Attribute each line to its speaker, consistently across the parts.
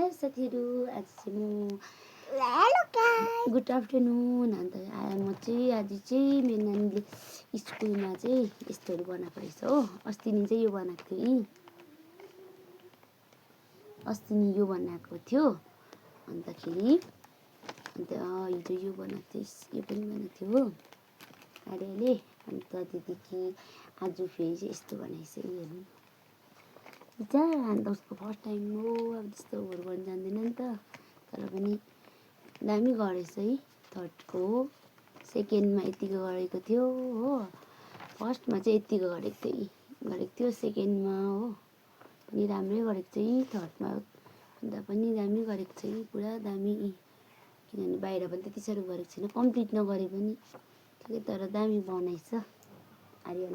Speaker 1: हाय साथीहरू, आज चाहिँ म
Speaker 2: हेलो गाइस,
Speaker 1: गुड आफ्टरनुन। अन्त म चाहिँ आज चाहिँ मेरो नानीले स्कुलमा चाहिँ यस्तोहरू बनाएको रहेछ हो। अस्ति नि चाहिँ यो बनाएको थियो यो बनाएको थियो। अन्तखेरि हिजो यो बनाएको थियो, यो पनि बनाएको थियो हो अहिले। अन्त त्यतिकै आज फेरि चाहिँ यस्तो बनाएछ हेर्नु अन्त उसको फर्स्ट टाइम हो। अब त्यस्तोहरू गर्नु जान्दैन नि त, तर पनि दामी गरेछ है। थर्डको सेकेन्डमा यतिको गरेको थियो हो, फर्स्टमा चाहिँ यतिको गरेको थियो सेकेन्डमा हो पनि राम्रै गरेको चाहिँ थर्डमा भन्दा पनि दामी गरेको चाहिँ पुरा दामी। किनभने बाहिर पनि त्यति साह्रो गरेको छैन, कम्प्लिट नगरे पनि ठिकै, तर दामी बनाएछ आर्यले।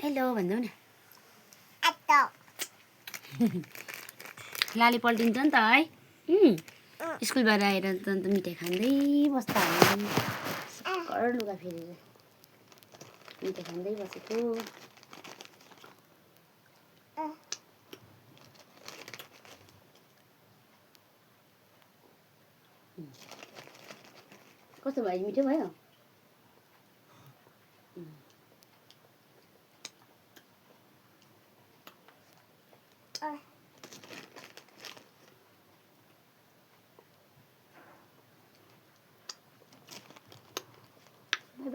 Speaker 1: हेलो भन्दौ न। लाली पल्टिन्छ नि त है। स्कुलबाट आएर त अन्त मिठाई खाँदै बस्दा कर लुगा फेरेर मिठाई खाँदै बसेको। कस्तो भयो, मिठो भयो? बाई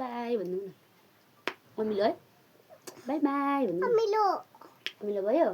Speaker 1: बाई भन्नु न मम्मीले है, बाई बाई भन्नु। अमिलो भयो।